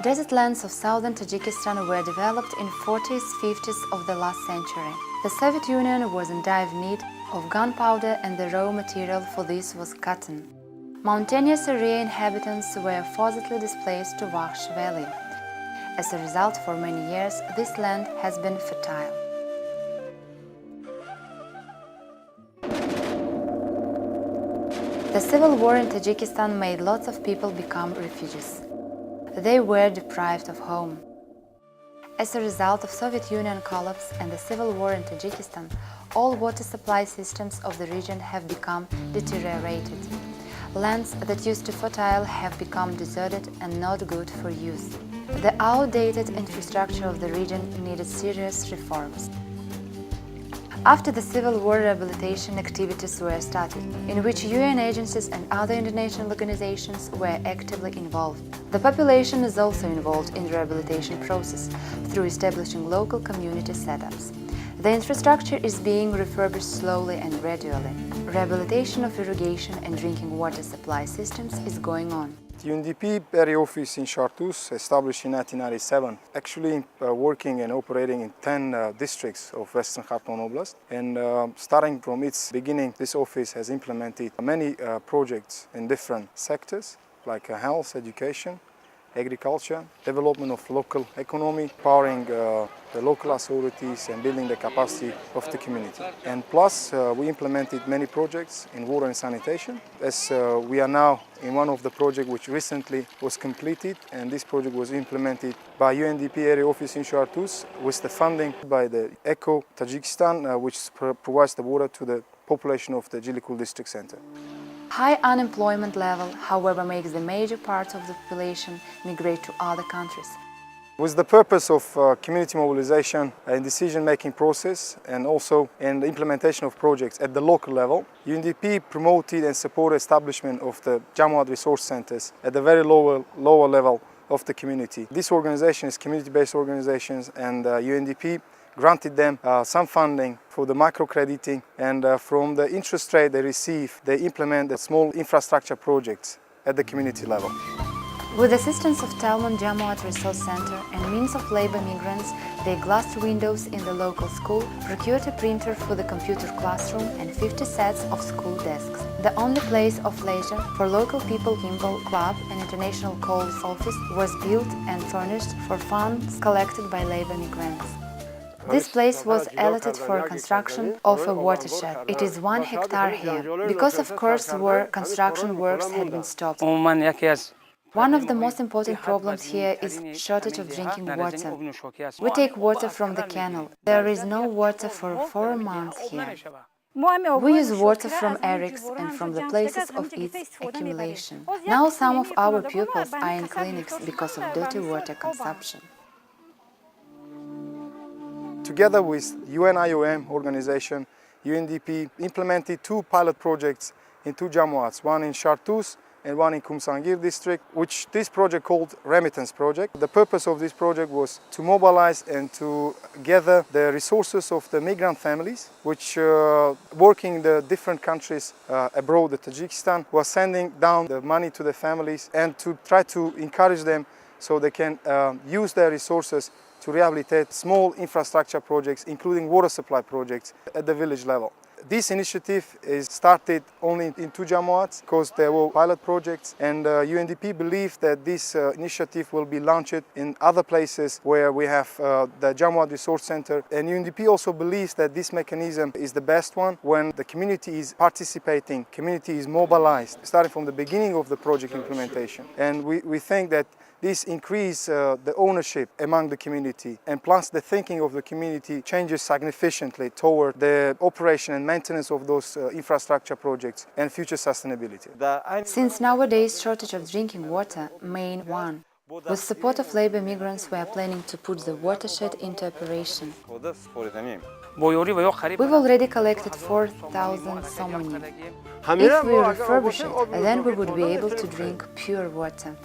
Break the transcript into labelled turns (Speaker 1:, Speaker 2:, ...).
Speaker 1: Desert lands of southern Tajikistan were developed in 40s, 50s of the last century. The Soviet Union was in dire need of gunpowder and the raw material for this was cotton. Mountainous area inhabitants were forcibly displaced to Vakhsh Valley. As a result, for many years, this land has been fertile. The civil war in Tajikistan made lots of people become refugees. They were deprived of home. As a result of Soviet Union collapse and the civil war in Tajikistan, all water supply systems of the region have become deteriorated. Lands that used to be fertile have become deserted and not good for use. The outdated infrastructure of the region needed serious reforms. After the Civil War, rehabilitation activities were started, in which UN agencies and other international organizations were actively involved. The population is also involved in the rehabilitation process through establishing local community setups. The infrastructure is being refurbished slowly and gradually. Rehabilitation of irrigation and drinking water supply systems is going on.
Speaker 2: The UNDP area office in Chartreuse, established in 1997, actually working and operating in 10 districts of Western Khartoum Oblast. And starting from its beginning, this office has implemented many projects in different sectors, like health, education, agriculture, development of local economy, empowering the local authorities and building the capacity of the community. And plus, we implemented many projects in water and sanitation, as we are now in one of the projects which recently was completed, and this project was implemented by UNDP area office in Chartreuse with the funding by the ECHO Tajikistan, which provides the water to the population of the Jilikul district center.
Speaker 1: High unemployment level, however, makes the major part of the population migrate to other countries.
Speaker 2: With the purpose of community mobilization and decision-making process, and also in the implementation of projects at the local level, UNDP promoted and supported establishment of the Jamaat resource centers at the very lower level of the community. This organization is community-based organizations, and UNDP granted them some funding for the microcrediting, and from the interest rate they receive, they implement the small infrastructure projects at the community level.
Speaker 1: With assistance of Talman Jamaat Resource Center and means of labor migrants, they glassed windows in the local school, procured a printer for the computer classroom and 50 sets of school desks. The only place of leisure for local people, Kimball Club, an international calls office, was built and furnished for funds collected by labor migrants. This place was allotted for construction of a watershed. It is 1 hectare here. Because of course war, construction works had been stopped. One of the most important problems here is shortage of drinking water. We take water from the canal. There is no water for 4 months here. We use water from Eric's and from the places of its accumulation. Now some of our pupils are in clinics because of dirty water consumption.
Speaker 2: Together with UNIOM organization, UNDP implemented 2 pilot projects in 2 Jamaats, one in Chartreuse and one in Kumsangir district, which this project called Remittance Project. The purpose of this project was to mobilize and to gather the resources of the migrant families, which working in the different countries abroad, the Tajikistan, was sending down the money to the families and to try to encourage them so they can use their resources to rehabilitate small infrastructure projects, including water supply projects at the village level. This initiative is started only in 2 Jamaats because there were pilot projects, and UNDP believes that this initiative will be launched in other places where we have the Jamaat Resource Center. And UNDP also believes that this mechanism is the best one when the community is participating, community is mobilized, starting from the beginning of the project implementation. And we think that this increases the ownership among the community, and plus the thinking of the community changes significantly toward the operation and maintenance of those infrastructure projects and future sustainability.
Speaker 1: Since nowadays shortage of drinking water, main one. With support of labor migrants, we are planning to put the watershed into operation. We've already collected 4,000 somoni. If we refurbish it, then we would be able to drink pure water.